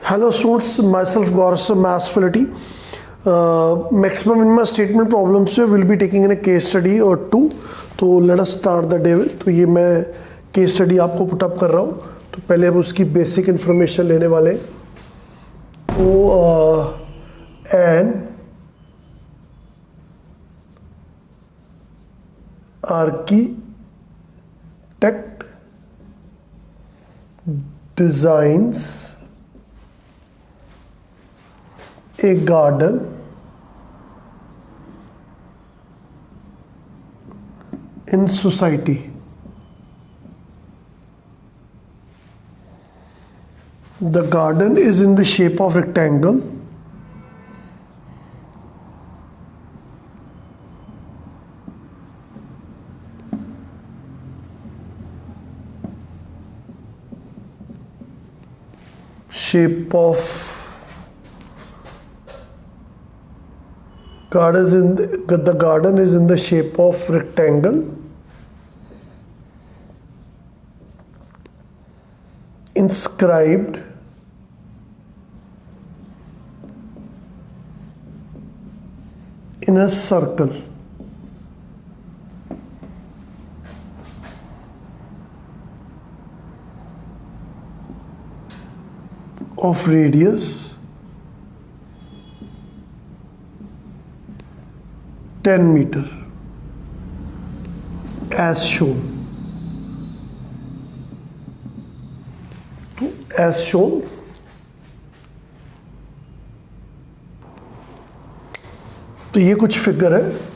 Hello students, myself Gaurav, Maths Facility. Maximum minimum statement problems पे will be taking in a case study or two. तो let us start the day with. तो ये मैं case study आपको put up कर रहा हूँ. तो पहले हम उसकी basic information लेने वाले हैं. तो an architect designs a garden in society. The garden is in the shape of rectangle. Shape of the garden is in the shape of rectangle. Inscribed in a circle. Of radius 10 meter as shown. तो as shown तो ये कुछ figure है.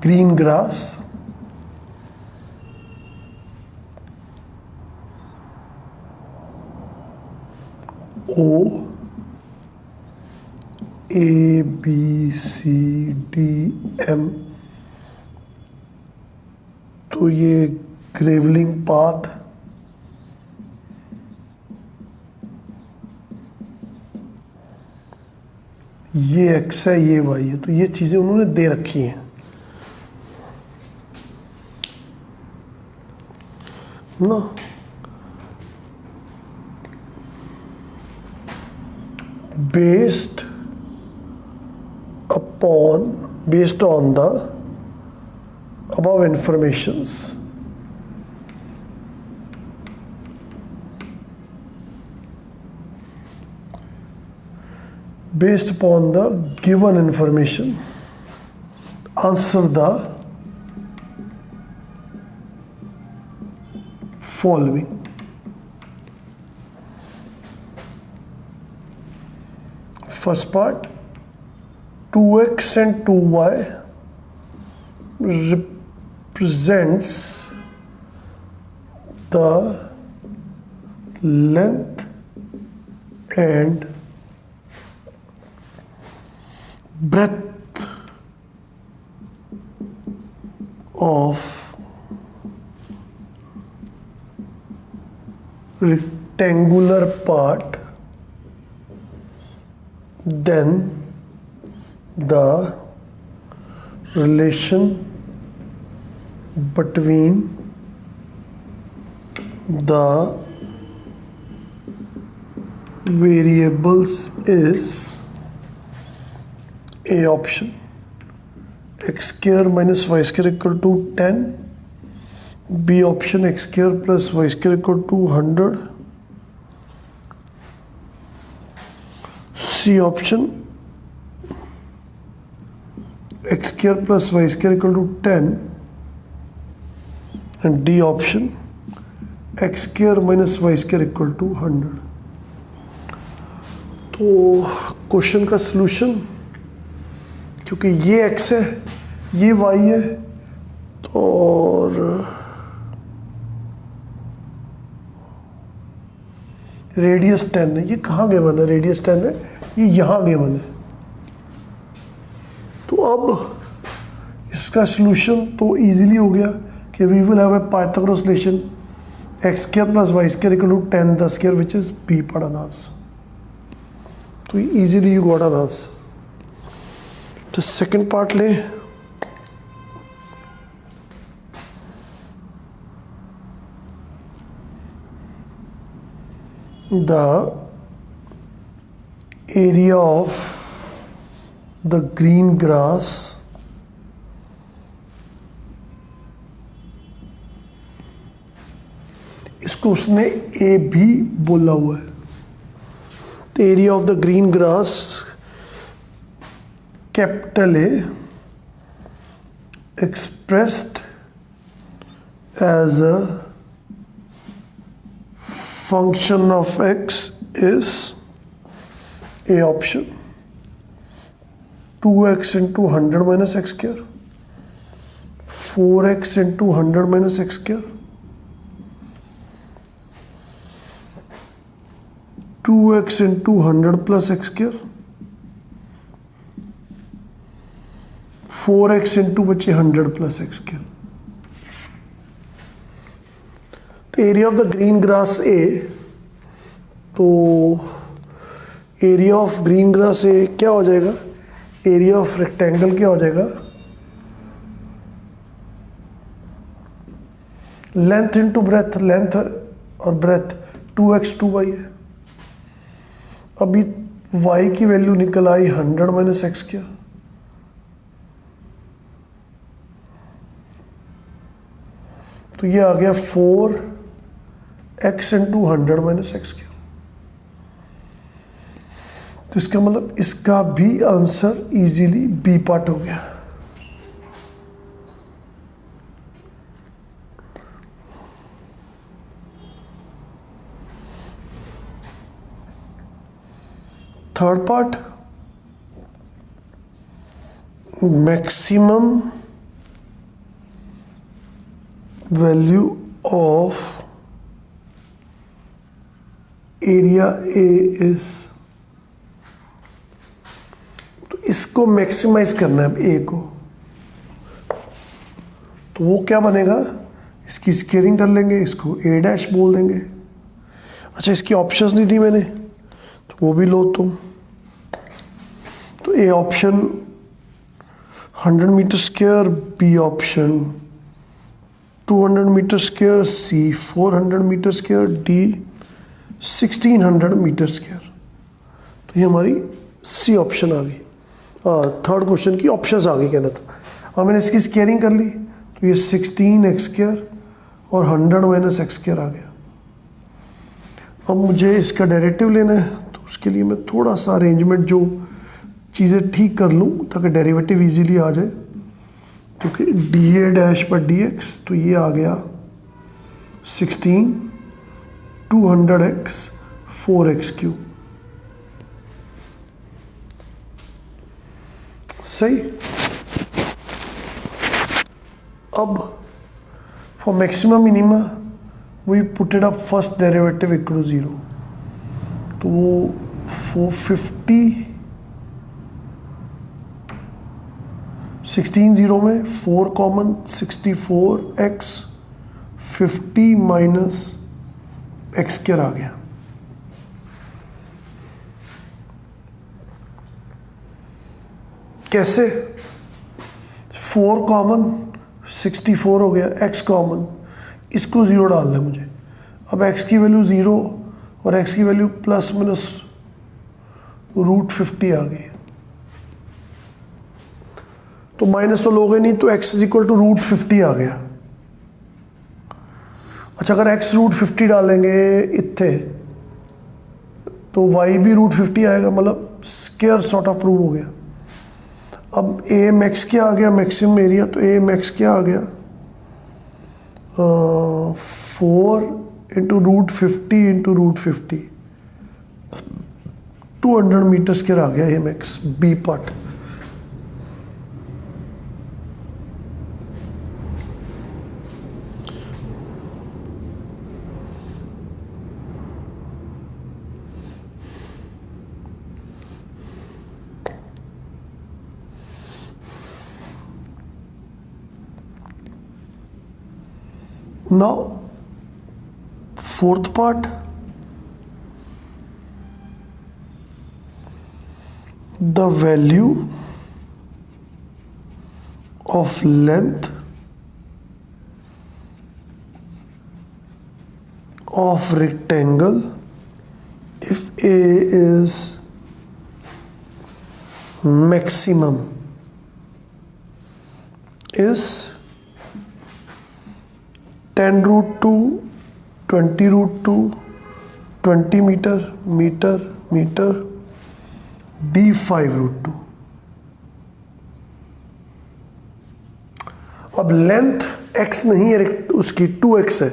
Green grass, O, A, B, C, D, M. तो ये grovelling path, ये x है, ये वाई है. तो ये चीज़ें उन्होंने दे रखी हैं ना. based on the above informations, based upon the given information, answer the following. First part, 2x and 2y represents the length and breadth of rectangular part, then the relation between the variables is A option, x square minus y square equal to 10, B option, x square plus y square equal to 100, C option, x square plus y square equal to 10, and D option, x square minus y square equal to 100. तो question का solution, क्योंकि ये x है, ये y है, तो और radius 10 है. ये कहाँ गिवन है? रेडियस 10 है, ये यहाँ गिवन है. तो अब इसका सोल्यूशन तो इजीली हो गया कि we will have a Pythagoras relation x square plus y square equal to 10 the square which is b part on answer. तो easily you got an answer. तो सेकंड पार्ट ले. The area of the green grass इसको उसने ए भी बोला हुआ है. The area of the green grass capital A expressed as a function of x is A option 2x into 100 minus x square, 4x into 100 minus x square, 2x into 100 plus x square, 4x into बचे 100 plus x square. तो area of the green grass a, तो area of green grass a क्या हो जाएगा, area of rectangle क्या हो जाएगा, length into breadth, length और ब्रेथ 2x 2y है. अभी y की वैल्यू निकल आई 100 माइनस एक्स क्या, तो ये आ गया 4x इंटू 100 माइनस एक्स क्या. तो इसका मतलब इसका भी आंसर इजीली बी पार्ट हो गया. Third part, maximum value of area A is, तो इसको मैक्सिमाइज करना है ए को, तो वो क्या बनेगा, इसकी स्केयरिंग कर लेंगे, इसको ए डैश बोल देंगे. अच्छा इसकी ऑप्शंस नहीं दी मैंने, तो वो भी लो तुम. तो A option 100 metre square, B option 200 metre square, C 400 metre square, D 1600 metre square. तो ये हमारी सी ऑप्शन आ गई. थर्ड क्वेश्चन की ऑप्शंस आ गई कहना था. और मैंने इसकी स्केयरिंग कर ली, तो ये 16x स्क्वायर और 100 माइनस एक्स स्क्वायर आ गया. अब मुझे इसका डेरिवेटिव लेना है, तो उसके लिए मैं थोड़ा सा अरेंजमेंट जो चीज़ें ठीक कर लूँ ताकि डेरिवेटिव इजीली आ जाए. क्योंकि डी ए डैश पर डी एक्स, तो ये आ गया 16 200x 4x क्यूब. सही. अब for maximum minima we put it up first derivative equal to 0, तो वो 450 16 0 में 4 common 64x 50 minus x square आ गया. कैसे, 4 कॉमन 64 हो गया, x कॉमन, इसको 0 डालना है मुझे. अब x की वैल्यू 0 और x की वैल्यू प्लस माइनस √50 आ गई. तो माइनस तो लोगे नहीं, तो x इज इक्वल टू √50 आ गया. अच्छा अगर x √50 डालेंगे इत्थे, तो y भी √50 आएगा, मतलब स्क्वायर सॉर्ट ऑफ प्रूव हो गया. अब a मैक्स क्या आ गया, मैक्सिमम एरिया, तो a मैक्स क्या आ गया, 4 इंटू √50 इंटू √50 200 मीटर स्क्वायर आ गया a max, B part. Now, fourth part, the value of length of rectangle if A is maximum is 10 root 2, 20 root 2, 20 meter, D 5 root 2. अब length x नहीं है उसकी 2x है,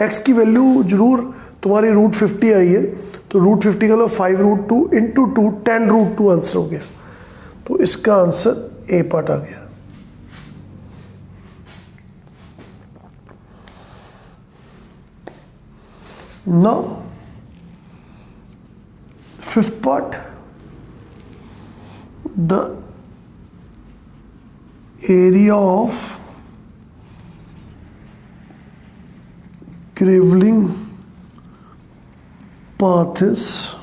x की value जरूर तुम्हारी रूट 50 आई है, तो रूट 50 का लो 5 रूट 2 इंटू 2 10 रूट 2 आंसर हो गया। तो इसका आंसर ए पार्ट आ गया। Now, fifth part, the area of graveling path is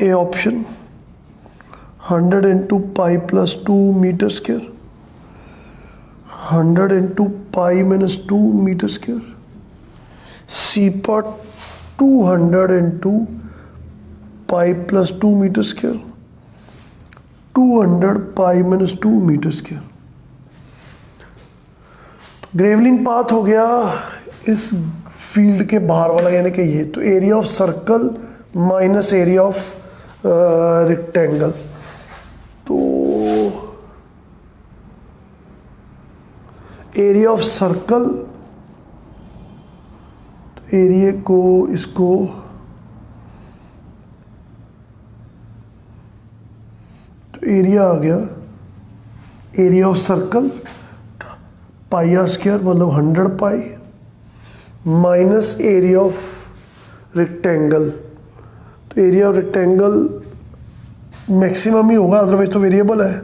A option 100 into pi plus 2 meter square, 100 into pi minus 2 meter square, C part 200 into pi plus 2 meter square, 200 pi minus 2 meter square। Grovelling path हो गया इस field के बाहर वाला, यानी कि ये तो area of circle minus area of rectangle. तो एरिया ऑफ सर्कल, एरिया को इसको तो एरिया आ गया, area of circle pi R square मतलब 100 pi minus area of rectangle. तो एरिया ऑफ रेक्टेंगल मैक्सिमम ही होगा, अदरवाइज तो वेरिएबल है,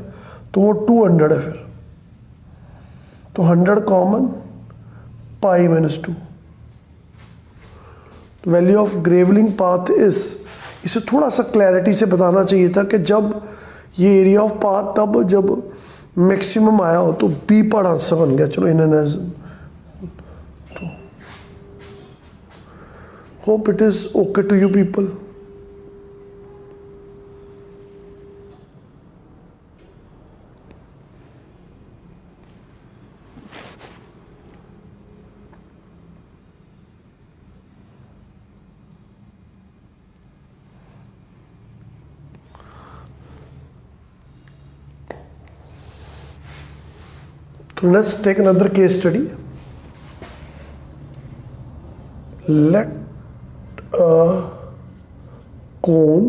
तो वो 200 है। फिर तो 100 common pi minus 2। Value of gravelling path is, इसे थोड़ा सा क्लैरिटी से बताना चाहिए था कि जब ये एरिया ऑफ पाथ तब जब मैक्सिमम आया हो तो बी पर आंसर बन गया। चलो in hope it is okay to you people. So let's take another case study. Let a cone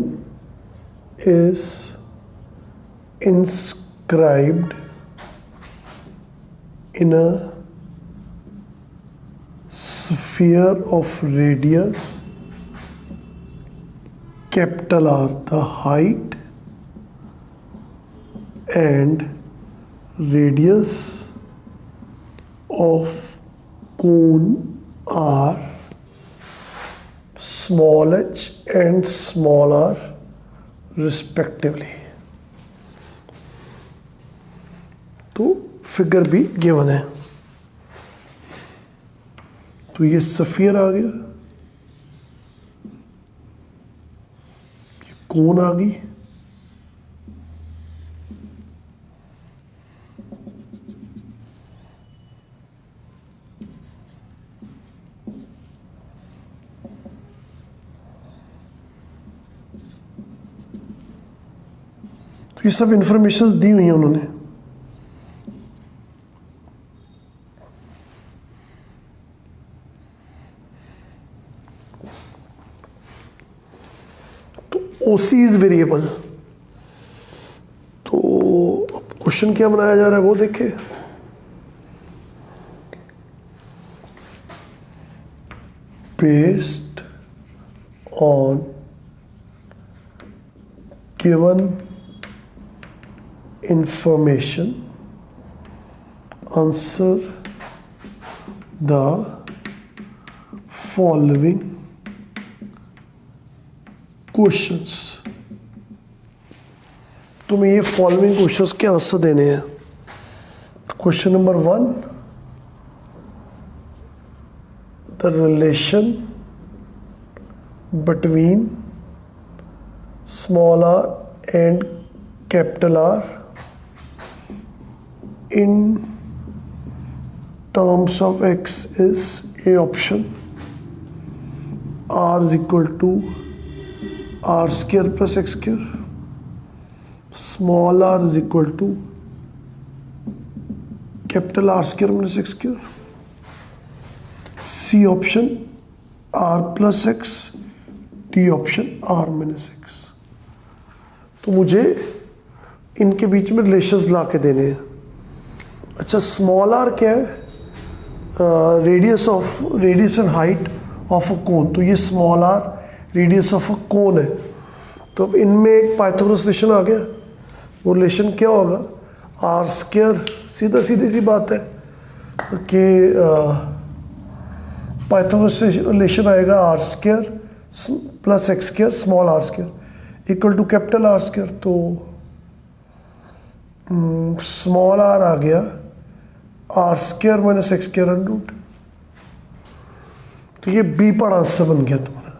is inscribed in a sphere of radius capital R, the height and radius of cone are small h and small r respectively। तो figure भी given है। तो ये sphere आ गया, ये कोन आ गई, तो ये सब इंफॉर्मेशन दी हुई है उन्होंने। तो ओसी इज वेरिएबल। तो क्वेश्चन क्या बनाया जा रहा है वो देखे। Based on given information, answer the following questions। तुम्हें ये फॉलोइंग क्वेश्चंस के आंसर देने हैं। Question number 1, the relation between small R and capital R in terms of x is a option, r is equal to r square plus x square, small r is equal to capital R square minus x square, C option r plus x, D option r minus x। तो मुझे इनके बीच में relations ला के देने हैं। अच्छा, small r क्या है? Radius and height of a cone. तो ये small r radius of a cone है। तो अब इनमें एक पाइथागोरस रिलेशन आ गया। वो रिलेशन क्या होगा? आर स्क्वायर, सीधी सी बात है कि पाइथागोरस रिलेशन आएगा R square plus X square small are square equal to capital R square. तो स्मॉल आर आ गया R square minus x square under root. तो ये बी पर आंसर बन गया तुम्हारा।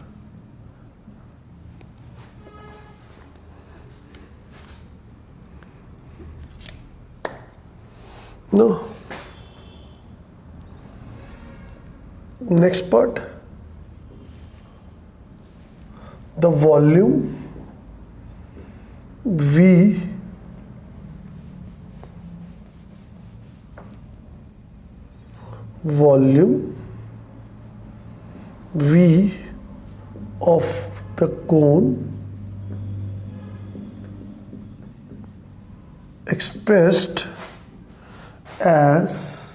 No, next part, the volume V of the cone expressed as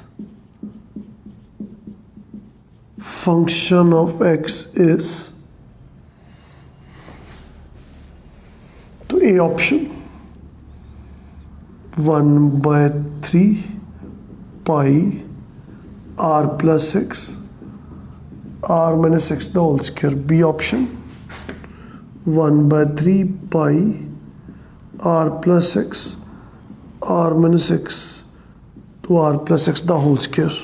function of x is, तो A option 1/3 pi r plus x r minus x the whole square। B option 1/3 pi r plus x r minus x to r plus x the whole square।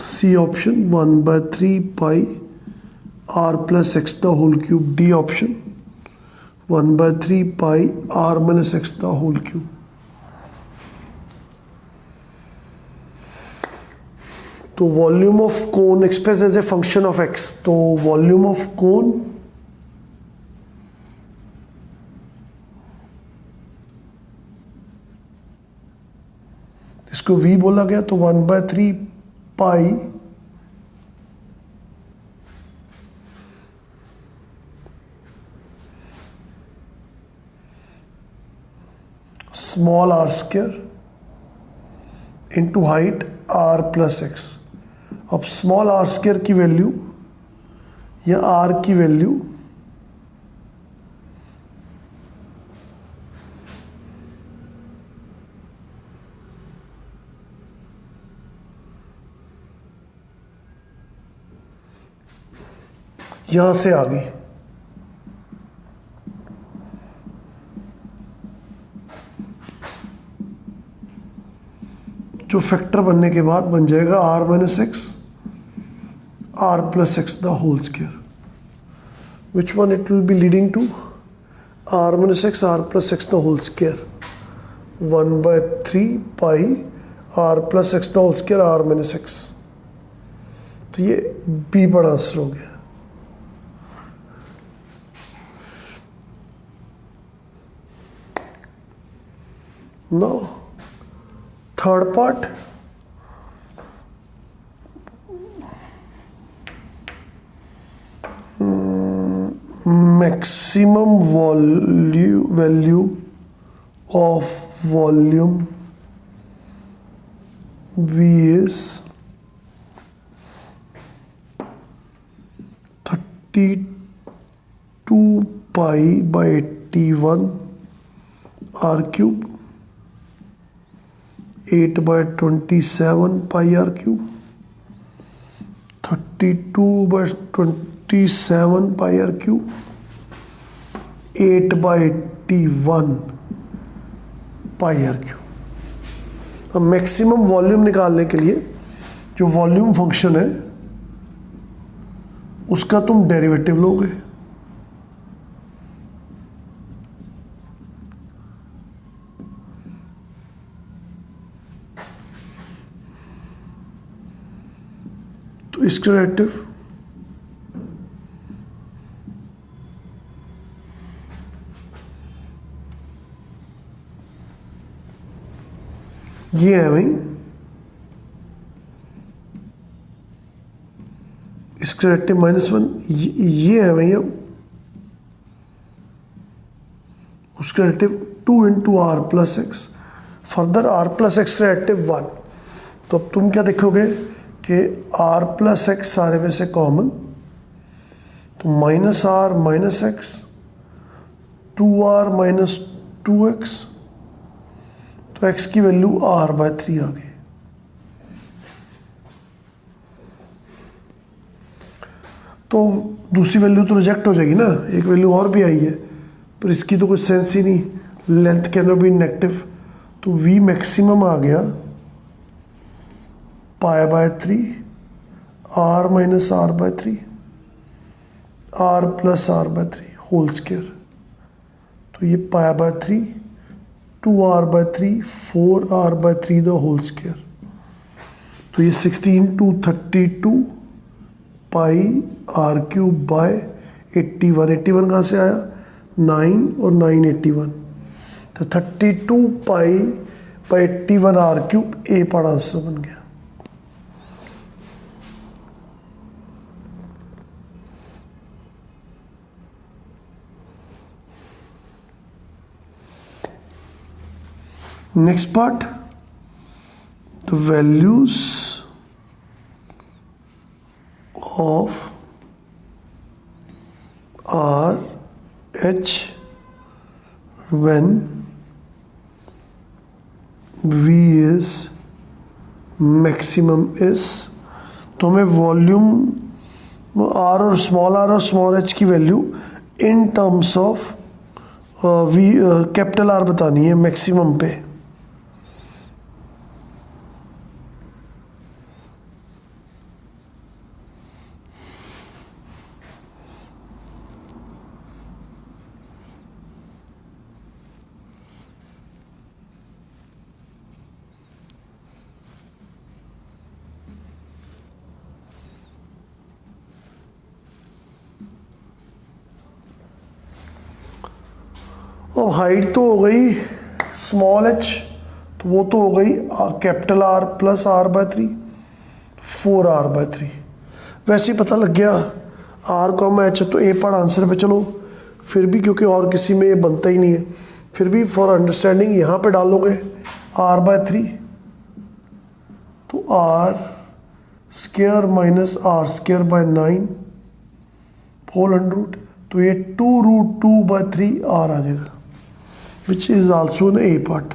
C option 1/3 pi r plus x the whole cube। D option 1/3 pi r minus x the whole cube। तो volume of cone express as a function of x. तो volume of cone इसको v बोला गया, तो 1/3 pi small are square into height r plus x. अब small are square की value या r की वैल्यू यहां से आ गई। जो फैक्टर बनने के बाद बन जाएगा r minus x r plus x the whole square। Which one it will be leading to? r minus x r plus x the whole square 1/3 pi r plus x the whole square r minus x। तो ये B बड़ा answer हो गया। Now third part, maximum value of volume V is 32 pi by 81 r cube 8 by 27 pi r cube 32/27 pi r cube, 8/81 pi r cube. अब maximum volume निकालने के लिए जो वॉल्यूम फंक्शन है उसका तुम डेरिवेटिव लोगे। तो इसका डेरिवेटिव ये है भाई, इसका डेरिवेटिव -1 ये है भाई। अब उसका derivative 2 × r+x, further r+x derivative 1। तो अब तुम क्या देखोगे कि r+x सारे में से कॉमन, तो -r -x, 2r - 2x, तो x की वैल्यू r/3 आ गई। तो दूसरी वैल्यू तो रिजेक्ट हो जाएगी ना, एक वैल्यू और भी आई है, पर इसकी तो कुछ सेंस ही नहीं, length can not be negative. तो v मैक्सिमम आ गया π/3, r - r/3, r + r/3 whole square. तो ये π/3, 2r/3, 4r/3 the whole square. तो ये 16 × 32 पाई r³/81। 81 कहाँ से आया? 9 और 9 81, तो 32 पाई/81 r³ ए पार्ट आंसर बन गया। Next part, the values of R, H when V is maximum is, तो हमें वॉल्यूम R और स्मॉल h की value in terms of V capital R बतानी है मैक्सिमम पे। अब हाइट तो हो गई स्मॉल h, तो वो तो हो गई कैपिटल R + r/3, 4r/3। वैसे ही पता लग गया r, h, तो ए पार्ट आंसर पे। चलो फिर भी क्योंकि और किसी में ये बनता ही नहीं है, फिर भी फॉर अंडरस्टैंडिंग यहाँ पे डालोगे r/3, तो r² - r²/9 होल अंडर, तो ये 2√2/3 r आ जाएगा, which is also an A part।